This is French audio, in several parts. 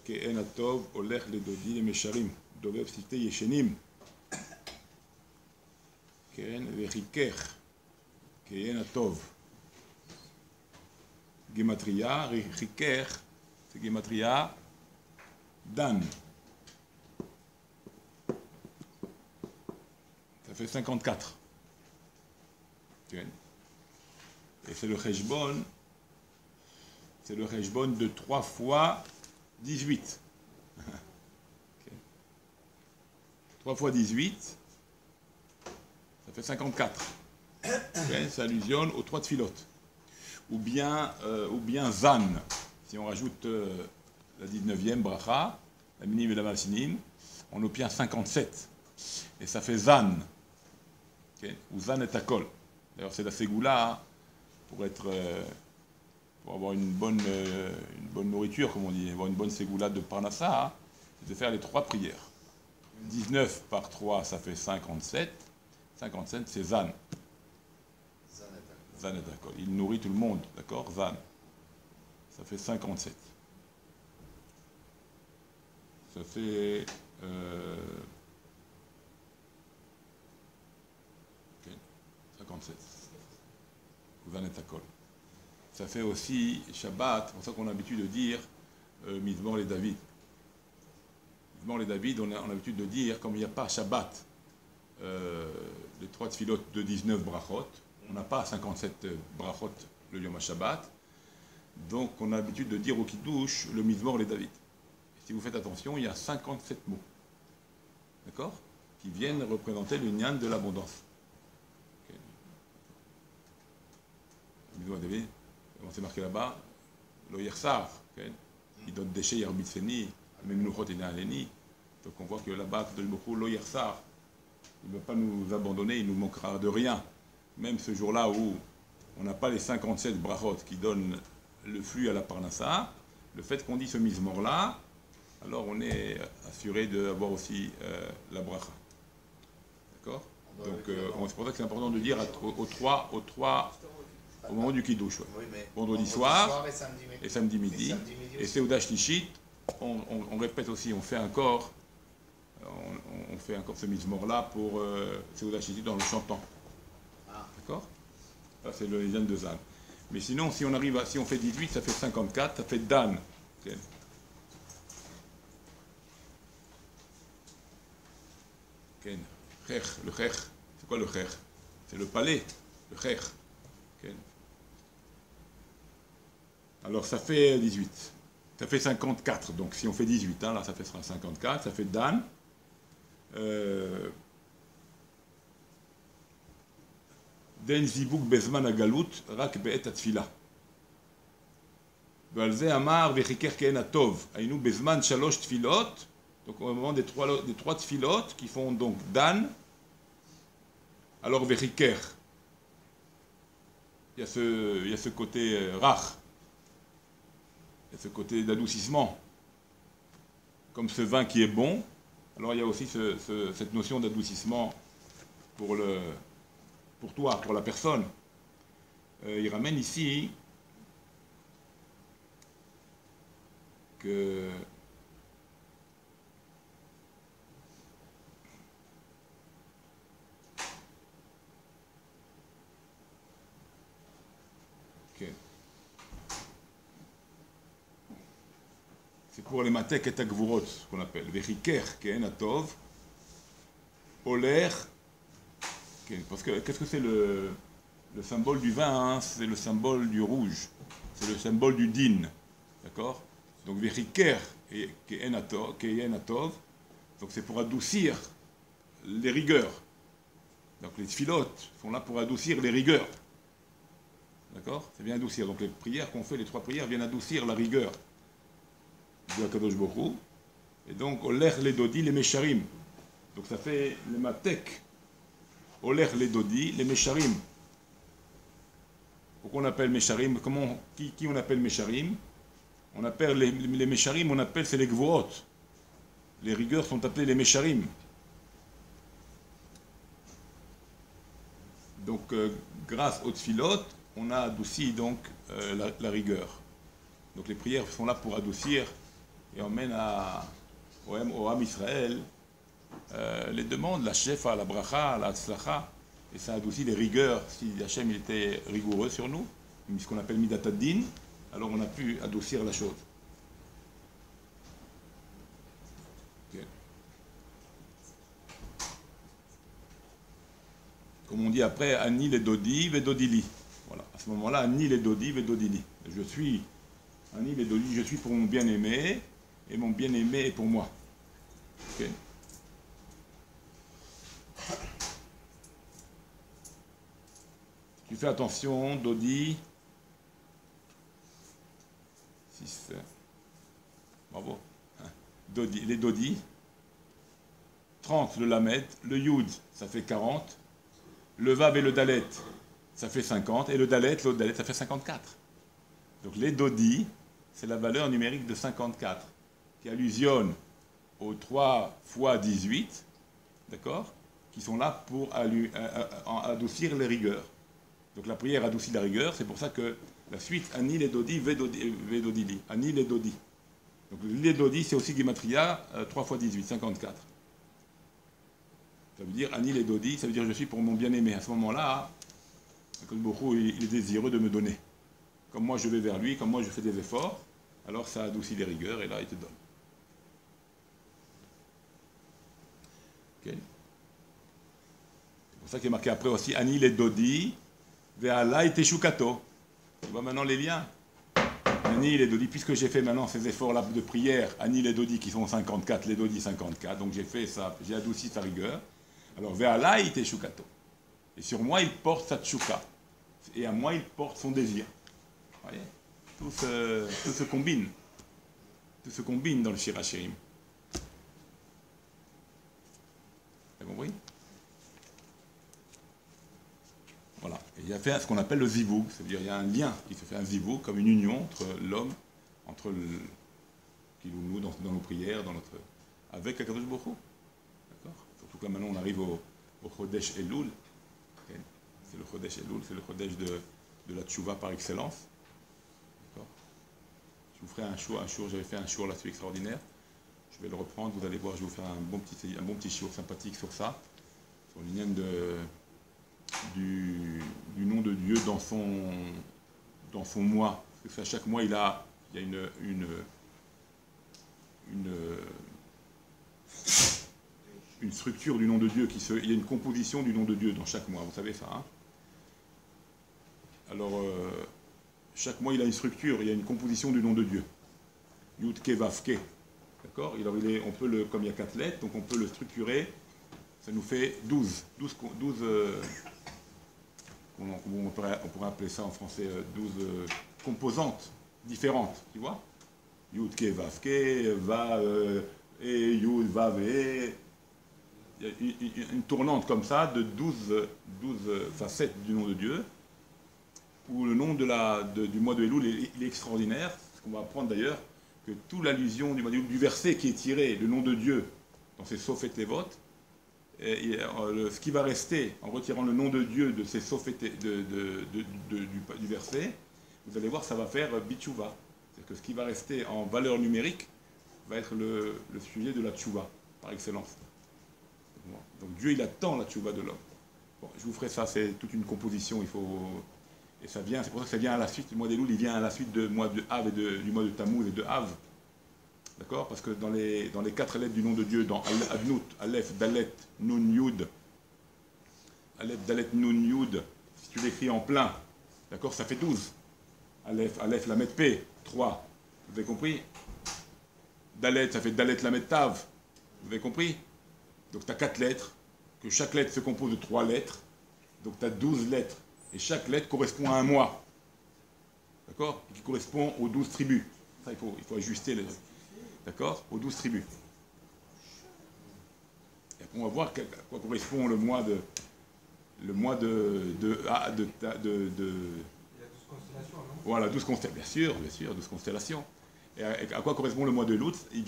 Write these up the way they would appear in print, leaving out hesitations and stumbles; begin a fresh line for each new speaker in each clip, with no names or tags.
כאין הטוב הולך לדודי למשרים, דובב שפתי ישנים. כן, וחיכך כאין הטוב. גימטריה, חיכך, זה גימטריה דן. Ça fait 54. כן. Et c'est le cheshbon de 3 fois 18. Okay. 3 fois 18, ça fait 54. Okay. Ça allusionne aux 3 tfilotes. Ou bien zan, si on rajoute la 19e bracha, la minim et la malsinim, on obtient 57. Et ça fait zan. Okay. Ou zan et akol. D'ailleurs, c'est la ségoula pour avoir une bonne nourriture, comme on dit, avoir une bonne ségoula de parnassa, c'est de faire les 3 prières. 19 par 3, ça fait 57. 57, c'est zan. Zan et akol. Il nourrit tout le monde, d'accord? Zan. Ça fait 57. Ça fait... 57. Zan et akol. Ça fait aussi Shabbat, c'est pour ça qu'on a l'habitude de dire Mizmor les David. Mizmor les David, on a l'habitude de dire, comme il n'y a pas Shabbat, les 3 tfilotes de 19 brachot, on n'a pas 57 brachot le Yom HaShabbat, donc on a l'habitude de dire au Kiddush le Mizmor les David. Et si vous faites attention, il y a 57 mots, d'accord, qui viennent représenter le Nyan de l'abondance. Okay. Mizmor les David. C'est marqué là-bas, lo yersar, il donne déchets yarbitseni, même menuchot et aleni. Donc on voit que là-bas, de l'Bokhu, lo yersar, il ne va pas nous abandonner, il nous manquera de rien. Même ce jour-là où on n'a pas les 57 brachot qui donnent le flux à la parnassa, le fait qu'on dit ce mizmor-là, alors on est assuré d'avoir aussi la bracha. D'accord? Donc c'est pour ça que c'est important de dire aux trois au moment du Kiddush, ouais. Oui, vendredi soir et samedi midi. Et Seuda Shlishit, on répète aussi, on fait encore ce mizmor-là pour Seuda Shlishit dans le chantant. D'accord? Ça, c'est le Yan de Zan. Mais sinon, si on fait 18, ça fait 54, ça fait Dan. Okay. Okay. Le Chech, c'est quoi le Chech? C'est le palais, le Chech. Okay. Alors ça fait 18, ça fait 54, donc si on fait 18, hein, là ça sera 54, ça fait Dan. Den zibuk bezman agalut rak be'et atfila. ועל זה אמר וחיכך כאין הטוב, היינו בזמן 3 תפילות, donc au moment des 3 tfilotes qui font donc Dan, alors וחיכך, il y a ce côté rach. Il y a ce côté d'adoucissement, comme ce vin qui est bon. Alors il y a aussi cette notion d'adoucissement pour toi, pour la personne. Il ramène ici que c'est pour les matek et agvurot, ce qu'on appelle. Vechiker, ke'en atov, oler. Parce que qu'est-ce que c'est le symbole du vin, hein? C'est le symbole du rouge. C'est le symbole du din. D'accord? Donc vechiker, ke'en atov, donc c'est pour adoucir les rigueurs. Donc les tfilotes sont là pour adoucir les rigueurs. D'accord? C'est bien adoucir. Donc les prières qu'on fait, les 3 prières, viennent adoucir la rigueur de Akadosh Bokhu. Et donc, Oler les dodi, les mesharim. Donc ça fait les matek. Oler les dodi, les mesharim. Pourquoi on appelle mesharim? Qui on appelle mesharim? On appelle les mesharim, on appelle, c'est les gvoot. Les rigueurs sont appelées les mesharim. Donc, grâce aux tfilot, on a adouci donc la rigueur. Donc les prières sont là pour adoucir et emmène au Ham Israël les demandes, la shefa, la bracha, la tzlacha, et ça adoucit les rigueurs. Si Hachem il était rigoureux sur nous, ce qu'on appelle midat ad-din, alors on a pu adoucir la chose. Okay. Comme on dit après, Ani les dodi, vedodili. Voilà, à ce moment-là, Ani les dodi, vedodili. Je suis, Ani les dodi, je suis pour mon bien-aimé, et mon bien-aimé est pour moi. Okay. Tu fais attention, dodi. 6. Bravo. Dodi, les dodi. 30 le lamed, le yud, ça fait 40. Le vav et le dalet, ça fait 50. Et le dalet, l'autre dalet, ça fait 54. Donc les dodi, c'est la valeur numérique de 54, qui allusionne aux 3 fois 18, d'accord, qui sont là pour adoucir les rigueurs. Donc la prière adoucit la rigueur, c'est pour ça que la suite, Ani les dodi, vedodili. Ani les dodi. Donc les dodi, c'est aussi Gematria, 3 fois 18, 54. Ça veut dire Ani les dodi, ça veut dire je suis pour mon bien-aimé. À ce moment-là, il est désireux de me donner. Comme moi je vais vers lui, comme moi je fais des efforts, alors ça adoucit les rigueurs et là il te donne. Okay. C'est pour ça qu'il est marqué après aussi Ani les dodi, ve'ala et teshukato. Tu vois maintenant les liens. Ani les dodi, puisque j'ai fait maintenant ces efforts-là de prière, Ani les dodi qui sont 54, les dodi 54, donc j'ai fait ça, j'ai adouci sa rigueur. Alors ve'ala et teshukato. Et sur moi il porte sa tchouka. Et à moi il porte son désir. Vous voyez, tout se combine. Tout se combine dans le Shir HaShirim. T'as compris? Voilà. Et il y a fait ce qu'on appelle le zivoug, c'est-à-dire il y a un lien qui se fait, un zivoug, comme une union entre l'homme, entre qui nous dans nos prières, avec Akadosh Baruch Hu. D'accord? Surtout que là maintenant on arrive au Chodesh Elul. Okay. C'est le Chodesh Elul, c'est le Chodesh de la tchouva par excellence. D'accord? Je vous ferai un jour, j'avais fait un jour là-dessus extraordinaire. Je vais le reprendre, vous allez voir, je vais vous faire un bon petit jour sympathique sur ça, sur l'union du nom de Dieu dans son mois. Parce que à chaque mois, il y a une structure du nom de Dieu, il y a une composition du nom de Dieu dans chaque mois, vous savez ça, hein? Alors, chaque mois, il a une structure, il y a une composition du nom de Dieu. Yud-Ke, Vav-Ke. D'accord? On peut comme il y a 4 lettres, donc on peut le structurer. Ça nous fait 12. On pourrait appeler ça en français 12 composantes différentes, tu vois? Yud-Ke, Vav-Ke, et Yud, Vav, et. Il y a une tournante comme ça de 12 facettes du nom de Dieu, où le nom du mois de Elul il est extraordinaire. Ce qu'on va apprendre d'ailleurs, que toute l'allusion du verset qui est tiré, le nom de Dieu, dans ces Sof et Tevot, ce qui va rester en retirant le nom de Dieu de ces Sof et du verset, vous allez voir, ça va faire Bitchouva. C'est-à-dire que ce qui va rester en valeur numérique va être le sujet de la tchouva, par excellence. Donc Dieu, il attend la tchouva de l'homme. Bon, je vous ferai ça, c'est toute une composition, et ça vient, c'est pour ça que ça vient à la suite, le mois d'Elul, il vient à la suite du mois de Av et du mois de Tammuz et de Av. D'accord? Parce que dans les 4 lettres du nom de Dieu, dans Adnout, Aleph, Dalet, Nun, Yud, Aleph, Dalet, Nun, Yud, si tu l'écris en plein, d'accord, ça fait 12. Aleph, Lamet, P, 3. Vous avez compris? Dalet, ça fait Dalet, Lamet, Tav. Vous avez compris? Donc tu as 4 lettres, que chaque lettre se compose de 3 lettres, donc tu as 12 lettres, et chaque lettre correspond à un mois, d'accord? Qui correspond aux 12 tribus. Ça, il faut ajuster, d'accord? Aux 12 tribus. Et après, on va voir à quoi correspond le mois de... Il y a 12 constellations, non? Voilà, 12 constellations, bien sûr, 12 constellations. Et à quoi correspond le mois de Lout? Il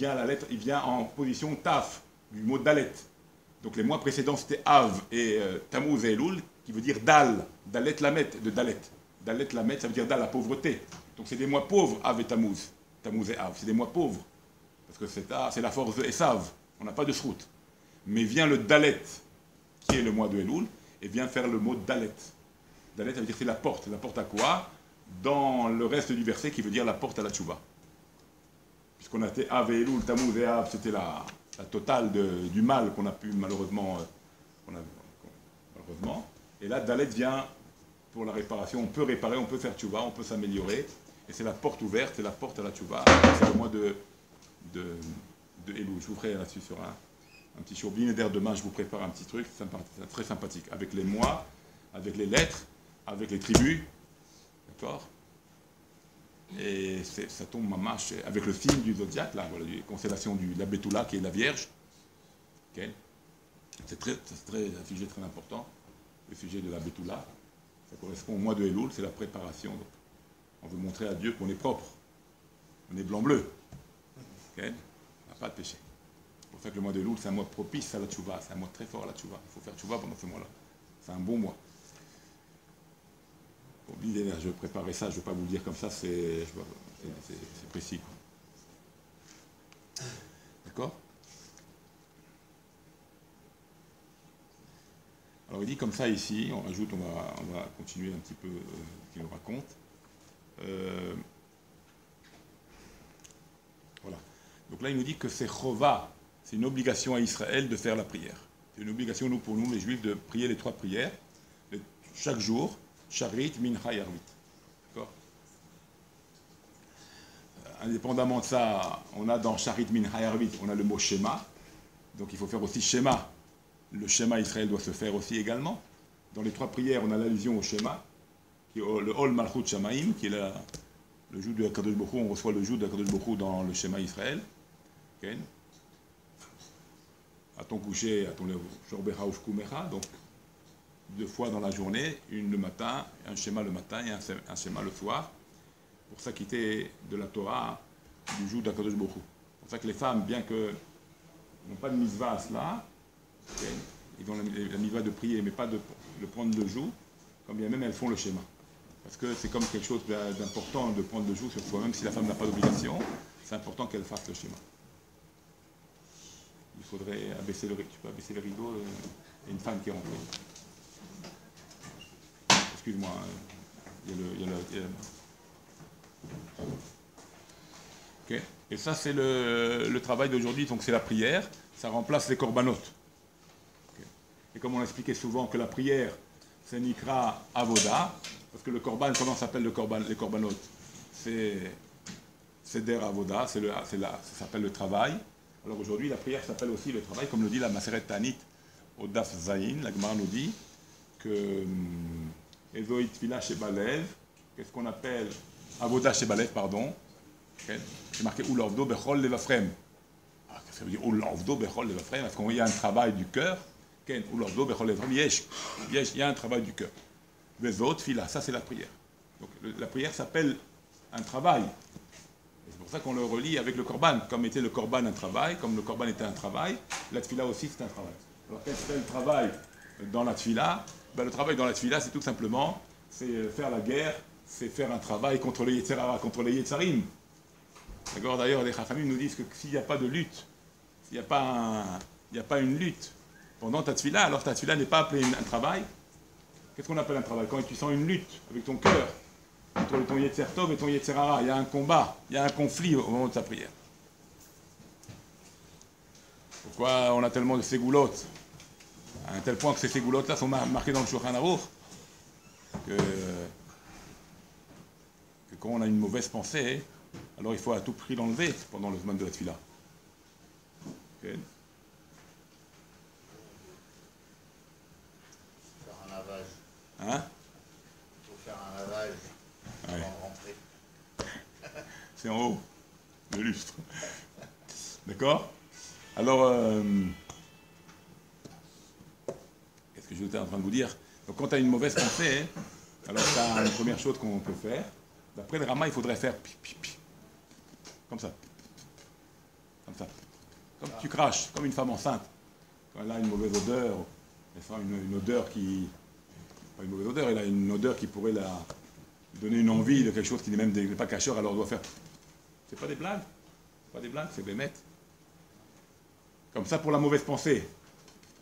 vient en position Taf, du mot Dalet. Donc les mois précédents c'était Av et Tammuz et Elul, qui veut dire Dal, Dalet Lamet, de Dalet. Dalet Lamet, ça veut dire Dal, la pauvreté. Donc c'est des mois pauvres, Av et Tammuz et Av, c'est des mois pauvres. parce que c'est la force de Esav, on n'a pas de shrout. Mais vient le Dalet, qui est le mois de Elul, et vient faire le mot Dalet. Dalet, ça veut dire c'est la porte. La porte à quoi? Dans le reste du verset, qui veut dire la porte à la tchouva. Puisqu'on a été Av et Elul, Tammuz et Av, c'était la totale du mal qu'on a pu malheureusement... malheureusement. Et là, Dalet vient pour la réparation. On peut réparer, on peut faire tchouva, on peut s'améliorer. Et c'est la porte ouverte, c'est la porte à la tchouva. C'est le mois de Elul. Je vous ferai là-dessus sur un petit show. D'air demain, je vous prépare un petit truc très sympathique. Avec les mois, avec les lettres, avec les tribus. D'accord? Et ça tombe mamache avec le signe du zodiaque, là, voilà, la constellation de la Betula, qui est la Vierge. Okay. C'est un sujet très important, le sujet de la Betula. Ça correspond au mois de Elul, c'est la préparation. Donc, on veut montrer à Dieu qu'on est propre. On est blanc-bleu. Okay. On n'a pas de péché. C'est pour ça que le mois de Elul, c'est un mois propice à la tchouva. C'est un mois très fort à la tchouva. Il faut faire tchouva pendant ce mois-là. C'est un bon mois. Bon, l'idée, je vais préparer ça, je ne vais pas vous le dire comme ça, c'est précis. D'accord? Alors il dit comme ça ici, on rajoute, on va continuer un petit peu ce qu'il nous raconte. Voilà. Donc là il nous dit que c'est chova, c'est une obligation à Israël de faire la prière. C'est une obligation pour nous les Juifs de prier les 3 prières, chaque jour, Sharit, Mincha et Arvit. D'accord? Indépendamment de ça, on a dans Sharit, Mincha et Arvit, on a le mot Shema. Donc il faut faire aussi Shema. Le Shema Israël doit se faire aussi également. Dans les 3 prières, on a l'allusion au Shema, qui est le Ol Malchut Shamaim, qui est le joug de Kadosh Baruch Hu. On reçoit le joug de Kadosh Baruch Hu dans le Shema Israël. Okay. À ton coucher, à ton Shorbecha Ufkumecha, donc 2 fois dans la journée, une le matin, un schéma le matin et un schéma le soir, pour s'acquitter de la Torah du jour d'Akadosh Baruch Hu. C'est pour ça que les femmes, bien qu'elles n'ont pas de mitzvah à cela, okay, ils ont la mitzvah de prier, mais pas de prendre le joug, quand bien même elles font le schéma. Parce que c'est comme quelque chose d'important de prendre le joug sur soi, même si la femme n'a pas d'obligation, c'est important qu'elle fasse le schéma. Il faudrait abaisser le rideau. Tu peux abaisser le rideau, il y a une femme qui est rentrée. Excuse-moi, il y a okay. Et ça, c'est le travail d'aujourd'hui, donc c'est la prière, ça remplace les corbanotes. Okay. Et comme on expliquait souvent que la prière, c'est Nikra Avoda, parce que le korban, comment s'appelle les corbanotes? C'est Der Avoda, ça s'appelle le travail. Alors aujourd'hui, la prière s'appelle aussi le travail, comme le dit la Maseret Tanit au Daf Zayin, la Gemara nous dit que Ezoït Tfila Shebalev, qu'est-ce qu'on appelle Avoda Shebalev, pardon. Okay. C'est marqué Ulovdo Bechol Levafrem. Ça veut dire Ulovdo Bechol Levafrem, parce qu'il y a un travail du cœur. Ulovdo Bechol Levafrem, il y a un travail du cœur. Vezot Tfila, ça c'est la prière. Donc la prière s'appelle un travail. C'est pour ça qu'on le relie avec le korban. Comme était le korban un travail, comme le korban était un travail, la tfila aussi c'est un travail. Alors quel serait le travail dans la tfila? Ben, le travail dans la tfila, c'est tout simplement, c'est faire la guerre, c'est faire un travail contre les Yetzirara, contre les Yetzarim. D'accord? D'ailleurs, les Chachamim nous disent que s'il n'y a pas de lutte, s'il n'y a pas une lutte pendant ta tfila, alors ta tfila n'est pas appelée un travail. Qu'est-ce qu'on appelle un travail? Quand tu sens une lutte avec ton cœur, entre ton Yetzer Tov et ton Yetzerara, il y a un combat, il y a un conflit au moment de sa prière. Pourquoi on a tellement de ségoulottes? À un tel point que ces ségoulottes-là sont marquées dans le Shulchan Aruch, que quand on a une mauvaise pensée, alors il faut à tout prix l'enlever pendant le moment de la tefila. Okay.
Faire un lavage.
Hein?
Il faut faire un lavage.
Ouais.
Avant de rentrer.
C'est en haut, le lustre. D'accord? Alors, qu'est-ce que j'étais en train de vous dire? Donc, quand tu as une mauvaise pensée, alors tu as une première chose qu'on peut faire. D'après le Rama, il faudrait faire pi, pi, pi. Comme ça. Comme ça. Comme tu craches, comme une femme enceinte. Quand elle a une mauvaise odeur, elle sent une odeur qui... Pas une mauvaise odeur, elle a une odeur qui pourrait la donner une envie de quelque chose qui n'est même pas cacheur, alors on doit faire... C'est pas des blagues. Pas des blagues, c'est bémet. Comme ça pour la mauvaise pensée.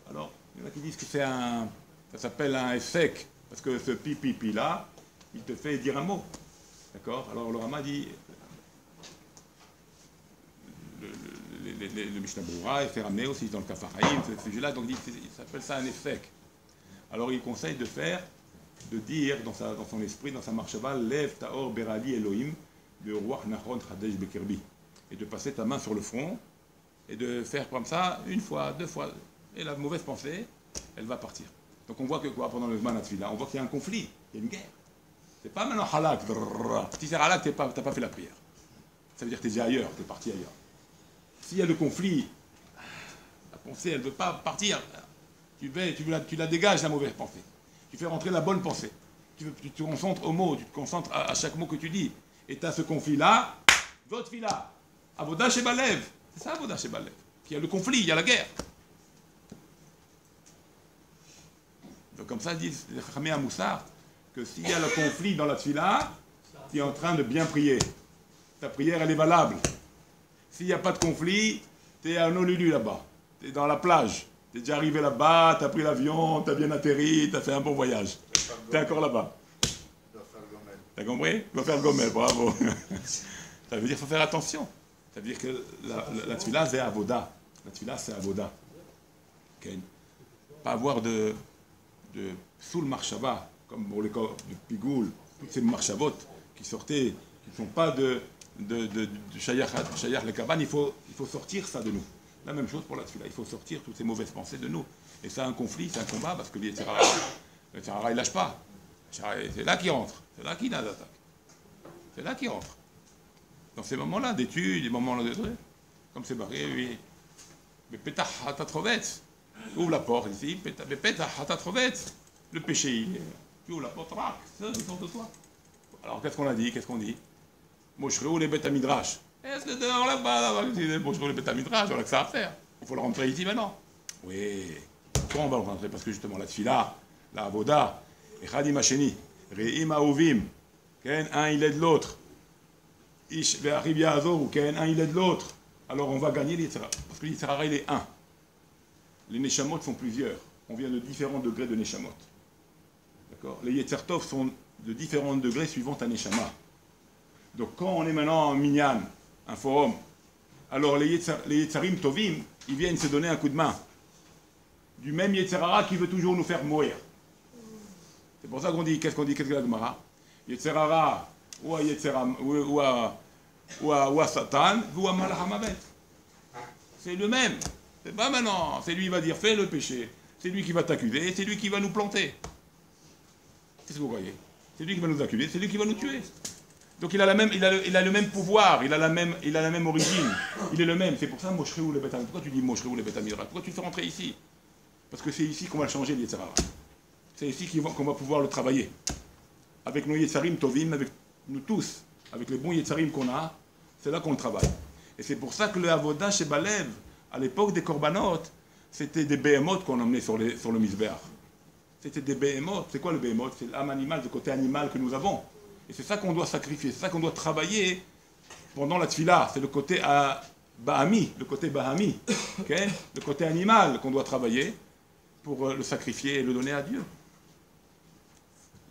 Alors, il y en a qui disent que c'est un... Ça s'appelle un effet, parce que ce pi là, il te fait dire un mot. D'accord? Alors le Rama dit... Le Mishnah Brura est fait ramener aussi dans le Kafaraïm, ce sujet-là, donc il s'appelle ça un effet. Alors il conseille de dire dans son esprit, dans sa marchava, Lev Taor Berali Elohim, de Ruach Nachon Chadesh Bekirbi. Et de passer ta main sur le front, et de faire comme ça, une fois, deux fois, et la mauvaise pensée, elle va partir. Donc on voit que quoi, pendant le Zman HaTfila, on voit qu'il y a un conflit, il y a une guerre. C'est pas maintenant halak, si c'est halak, t'as pas fait la prière. Ça veut dire que t'es déjà ailleurs, t'es parti ailleurs. S'il y a le conflit, la pensée, elle ne veut pas partir. Tu la dégages, la mauvaise pensée. Tu fais rentrer la bonne pensée. Tu te concentres aux mots, tu te concentres à chaque mot que tu dis. Et tu as ce conflit-là, votre fille-là, Avoda Shebalev. C'est ça, Avoda Shebalev. Il y a le conflit, il y a la guerre. Donc comme ça, disent les Chachamim à Moussard, que s'il y a le conflit dans la tfila, tu es en train de bien prier. Ta prière, elle est valable. S'il n'y a pas de conflit, tu es à Honolulu là-bas. Tu es dans la plage. Tu es déjà arrivé là-bas, tu as pris l'avion, tu as bien atterri, tu as fait un bon voyage. Tu es encore là-bas. Tu as compris? Tu vas faire le gomel, bravo. Ça veut dire qu'il faut faire attention. Ça veut dire que la tfila, c'est avoda. La tfila, c'est avoda. Okay. Pas avoir de soul marshava, comme pour les corps de pigoul, toutes ces marchavot qui sortaient, qui ne sont pas de shayach le kaban, il faut sortir ça de nous. La même chose pour la tfila, il faut sortir toutes ces mauvaises pensées de nous. Et ça, un conflit, c'est un combat, parce que le Yetzirara, il lâche pas. C'est là qu'il rentre, c'est là qu'il a l'attaque. C'est là qu'il rentre. Dans ces moments-là d'études, des moments-là de trucs, comme c'est barré, oui. Mais pétah hatatrovet, ouvre la porte ici, pétah hatatrovet, le péché, tu ouvres la porte, ça, il sort de toi. Alors qu'est-ce qu'on a dit, qu'est-ce qu'on dit? Moshreu les bêtes à midrash. Est-ce que dehors là-bas, Moshreu les bêtes à midrash, on a que ça à faire. Il faut le rentrer ici maintenant. Oui. Pourquoi on va le rentrer? Parce que justement, la tfila, la avoda, et chadim hasheni, re'im aouvim, un il aide l'autre. Ish ve'arib ya'azor, un il aide l'autre. Alors on va gagner l'Yetzirah. Parce que l'Yetzirah, il est un. Les neshamot sont plusieurs. On vient de différents degrés de neshamot. D'accord? Les Yetzirtov sont de différents degrés suivant ta neshama. Donc quand on est maintenant en minyan, un forum, alors les Yetzarim Tovim, ils viennent se donner un coup de main. Du même Yetzirara qui veut toujours nous faire mourir. C'est pour ça qu'on dit, qu'est-ce que la Gemara? Yetzirara, ou à Satan, ou à Malachamavet. C'est le même. C'est pas maintenant. C'est lui qui va dire, fais le péché. C'est lui qui va t'accuser, c'est lui qui va nous planter. Qu'est-ce que vous voyez? C'est lui qui va nous accuser, c'est lui qui va nous tuer. Donc il a le même pouvoir, il a la même origine, il est le même. C'est pour ça Moshreu le Betamidra. Pourquoi tu dis Moshreu le Betamidra? Pourquoi tu le fais rentrer ici? Parce que c'est ici qu'on va changer le Yetzirara. C'est ici qu'on va pouvoir le travailler. Avec nos Yetzarim Tovim, avec nous tous, avec les bons Yetzarim qu'on a, c'est là qu'on le travaille. Et c'est pour ça que le Avoda chez Balev, à l'époque des Korbanot, c'était des behemoths qu'on emmenait sur le Mizbeach. C'était des behemoths. C'est quoi le behemoth? C'est l'âme animale, le côté animal que nous avons. Et c'est ça qu'on doit sacrifier, c'est ça qu'on doit travailler pendant la tfila. C'est le côté bahami, okay? Le côté animal qu'on doit travailler pour le sacrifier et le donner à Dieu.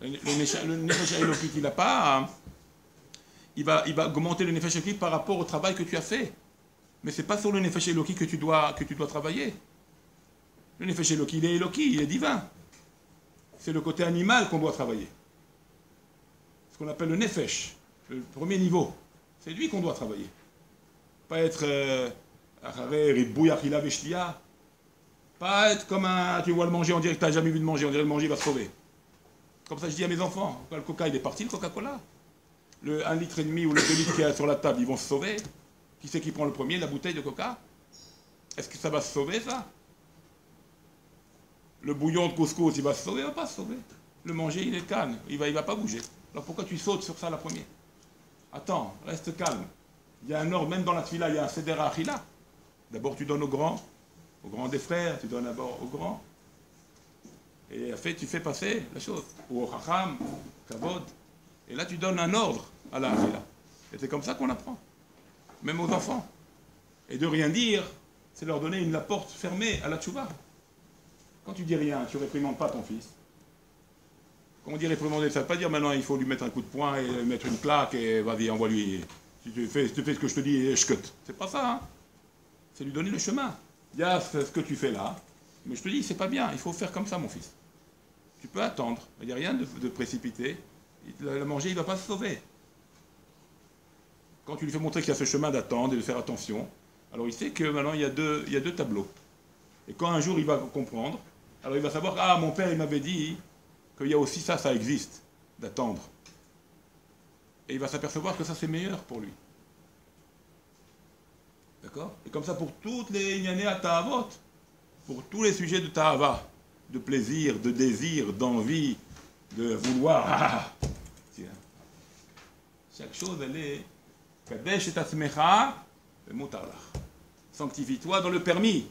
Le nefesh elokit, il n'a pas... Il va augmenter le nefesh elokit par rapport au travail que tu as fait. Mais ce n'est pas sur le nefesh elokit que tu dois travailler. Le nefesh elokit, il est elokit, il est divin. C'est le côté animal qu'on doit travailler. Qu'on appelle le nefesh, le premier niveau. C'est lui qu'on doit travailler. Pas être pas être comme un... Tu vois le manger, on dirait que tu n'as jamais vu de manger, on dirait que le manger va se sauver. Comme ça je dis à mes enfants, quand le coca il est parti, le Coca-Cola. Le 1,5 litre ou le 2 litres qui est sur la table, ils vont se sauver. Qui c'est qui prend le premier, la bouteille de coca? Est-ce que ça va se sauver ça? Le bouillon de couscous, il va se sauver, il ne va pas se sauver. Le manger, il est calme, il va pas bouger. Alors pourquoi tu sautes sur ça la première? Attends, reste calme. Il y a un ordre, même dans la tfila, il y a un seder achila. D'abord tu donnes au grand des frères, tu donnes d'abord au grand. Et après tu fais passer la chose. Ou au chacham, kavod. Et là tu donnes un ordre à la achila. Et c'est comme ça qu'on apprend. Même aux enfants. Et de rien dire, c'est leur donner la porte fermée à la tchouva. Quand tu dis rien, tu ne réprimandes pas ton fils. Quand on dit réprimander, ça ne veut pas dire maintenant il faut lui mettre un coup de poing et lui mettre une claque et vas-y, envoie-lui. Si tu fais ce que je te dis, et je cut. C'est pas ça, hein. C'est lui donner le chemin. Il y a ce que tu fais là, mais je te dis, c'est pas bien, il faut faire comme ça, mon fils. Tu peux attendre, il n'y a rien de précipité. Le manger, il ne va pas se sauver. Quand tu lui fais montrer qu'il y a ce chemin d'attendre et de faire attention, alors il sait que maintenant il y a deux tableaux. Et quand un jour il va comprendre, alors il va savoir, ah, mon père il m'avait dit qu'il y a aussi ça, ça existe, d'attendre. Et il va s'apercevoir que ça c'est meilleur pour lui. D'accord? Et comme ça pour toutes les inyané à ta'avot, pour tous les sujets de ta'ava, de plaisir, de désir, d'envie, de vouloir. Ah, tiens. Chaque chose elle est kadesh et atzmecha mutarlach. Sanctifie-toi dans le permis.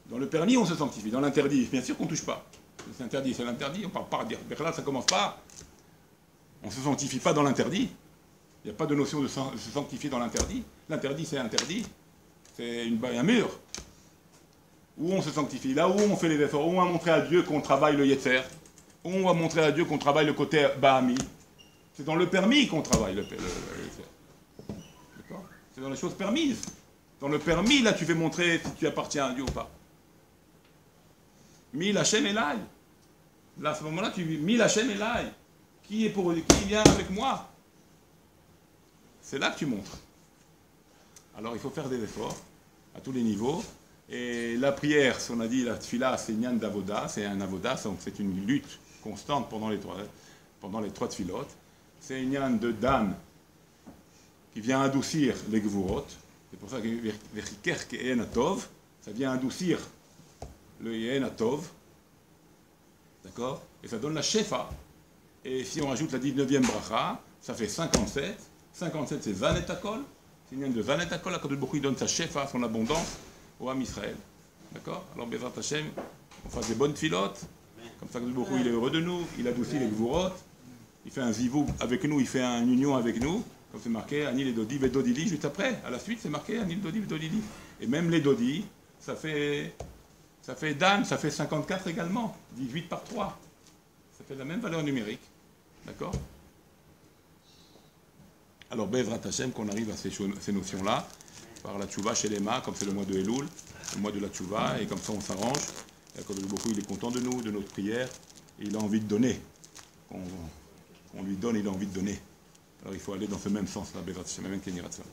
Dans le permis, on se sanctifie. Dans l'interdit, bien sûr qu'on ne touche pas. C'est interdit, c'est l'interdit. On ne parle pas de dire, là, ça commence pas. On ne se sanctifie pas dans l'interdit. Il n'y a pas de notion de se sanctifier dans l'interdit. L'interdit, c'est interdit. C'est un mur. Où on se sanctifie. Là où on fait les efforts. Où on va montrer à Dieu qu'on travaille le yetzer. Où on va montrer à Dieu qu'on travaille le côté bahami. C'est dans le permis qu'on travaille le yetzer. D'accord? C'est dans les choses permises. Dans le permis, là, tu fais montrer si tu appartiens à Dieu ou pas. Mil Hashem Elai. Là, à ce moment-là, tu dis Mil Hashem Elai. Qui vient avec moi? C'est là que tu montres. Alors, il faut faire des efforts à tous les niveaux. Et la prière, on a dit, la tfila, c'est Nyan d'Avoda, c'est un Avoda, donc c'est une lutte constante pendant les trois tfilotes. C'est une Nyan de Dan qui vient adoucir les gvurot. C'est pour ça que Vechiker Ke'en Atov, ça vient adoucir le Ye'en Atov. D'accord? Et ça donne la Shefa. Et si on rajoute la 19e bracha, ça fait 57. 57, c'est Zanet Akol. C'est une de Zanet Akol. La Kadosh Baruch Hu, il donne sa Shefa, son abondance, au Ham Israël. D'accord? Alors, Bezrat Hashem, on fasse des bonnes filotes. Comme ça, Kadosh Baruch Hu, il est heureux de nous. Il adoucit les gvurot. Il fait un zivou avec nous. Il fait une union avec nous. Comme c'est marqué, Anil et Dodi, Vedodili, juste après. À la suite, c'est marqué Anil, Dodi, Vedodili. Et même les Dodi, ça fait Dan, ça fait 54 également. 18 par 3. Ça fait la même valeur numérique. D'accord? Alors, Bezrat Hashem, qu'on arrive à ces notions-là, par la tchouva chez les mains, comme c'est le mois de Elul, le mois de la tchouva, et comme ça on s'arrange. Et comme beaucoup, il est content de nous, de notre prière, et il a envie de donner. On lui donne, il a envie de donner. Alors il faut aller dans ce même sens-là, Bezrat Hashem, même Kenny Ratzon.